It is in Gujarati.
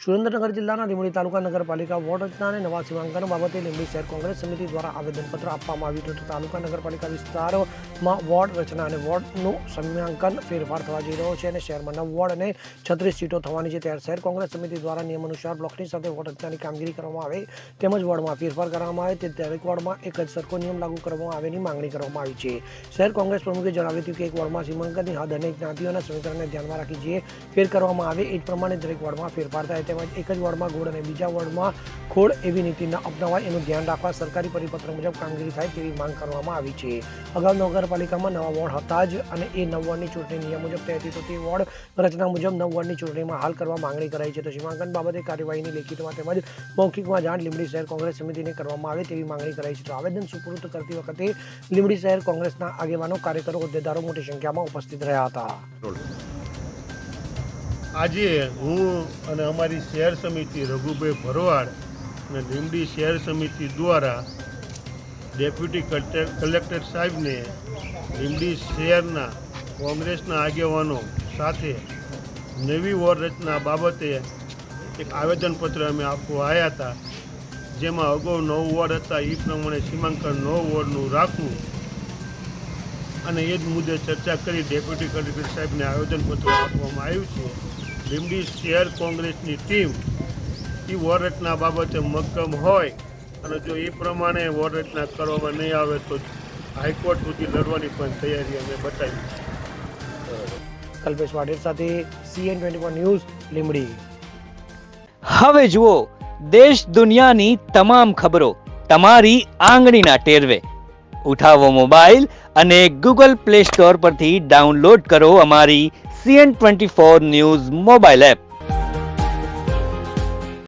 સુરેન્દ્રનગર જિલ્લાના લીંબડી તાલુકા નગરપાલિકા વોર્ડ રચના અને નવા સીમાંકન બાબતે લીંબડી શહેર કોંગ્રેસ સમિતિ દ્વારા આવેદનપત્ર આપવામાં આવ્યું હતું. તાલુકા નગરપાલિકા વિસ્તારમાં વોર્ડ રચના અને વોર્ડનું સીમાંકન ફેરફાર થવા જઈ રહ્યો છે અને શહેરમાં 9 વોર્ડ અને 36 સીટો થવાની છે. ત્યારે શહેર કોંગ્રેસ સમિતિ દ્વારા નિયમ અનુસાર બ્લોકની સાથે વોર્ડ રચનાની કામગીરી કરવામાં આવે તેમજ વોર્ડમાં ફેરફાર કરવામાં આવે તે દરેક વોર્ડમાં એક જ સરખો નિયમ લાગુ કરવામાં આવેની માંગણી કરવામાં આવી છે. શહેર કોંગ્રેસ પ્રમુખે જણાવ્યું હતું કે એક વોર્ડમાં સીમાંકનની હદ અને જ્ઞાતિઓના સમીકરણને ધ્યાનમાં રાખી જે ફેર કરવામાં આવે એ જ પ્રમાણે દરેક વોર્ડમાં ફેરફાર થાય તેમજ એક જ વોર્ડમાં ગોળ અને બીજા વોર્ડમાં ખોળ એવી નીતિ ન અપનાવાય એનું ધ્યાન રાખવા સરકારી પરિપત્ર મુજબ કામગીરી થાય તેવી માંગ કરવામાં આવી છે. અગાઉ નગરપાલિકામાં 9 વોર્ડ હતા જ અને એ 9 વોર્ડની ચૂંટણી નિયમ મુજબ થઈ હતી તો તે વોર્ડ રચના મુજબ 9 વોર્ડની ચૂંટણીમાં હાલ કરવા માંગણી કરાઈ છે. તો સીમાંકન બાબતે કાર્યવાહીની લેખિતમાં તેમજ મૌખિકમાં જાણ લીંબડી શહેર કોંગ્રેસ સમિતિને કરવામાં આવે તેવી માંગણી કરાઈ છે. તો આવેદન સુપુર્દ કરતી વખતે લીંબડી શહેર કોંગ્રેસના આગેવાનો, કાર્યકરો, હોદ્દેદારો મોટી સંખ્યામાં ઉપસ્થિત રહ્યા હતા. આજે હું અને અમારી શહેર સમિતિ રઘુભાઈ ભરવાડ અને લીંબડી શહેર સમિતિ દ્વારા ડેપ્યુટી કલેક્ટર સાહેબને લીંબડી શહેરના કોંગ્રેસના આગેવાનો સાથે નવી વોર્ડ રચના બાબતે એક આવેદનપત્ર અમે આપવા આવ્યા હતા. જેમાં અગાઉ 9 વોર્ડ હતા એ પ્રમાણે સીમાંકન 9 વોર્ડનું રાખવું અને એ જ મુદ્દે ચર્ચા કરી ડેપ્યુટી કલેક્ટર સાહેબને આવેદનપત્ર આપવામાં આવ્યું છે. લીંબડી શહેર કોંગ્રેસની ટીમ એ વોર્ડ રચના બાબતે મક્કમ હોય અને જો એ પ્રમાણે વોર્ડ રચના કરવામાં નહીં આવે તો હાઈકોર્ટ સુધી લડવાની પણ તૈયારી અમે બતાવી છે. કલ્પેશ વાઢેર સાથે CN24 ન્યૂઝ લીંબડી. હવે જુઓ દેશ દુનિયાની તમામ ખબરો તમારી આંગળીના ટેરવે. ઉઠાવો મોબાઈલ અને Google Play Store પરથી ડાઉનલોડ કરો અમારી CN24 ન્યૂઝ મોબાઈલ એપ.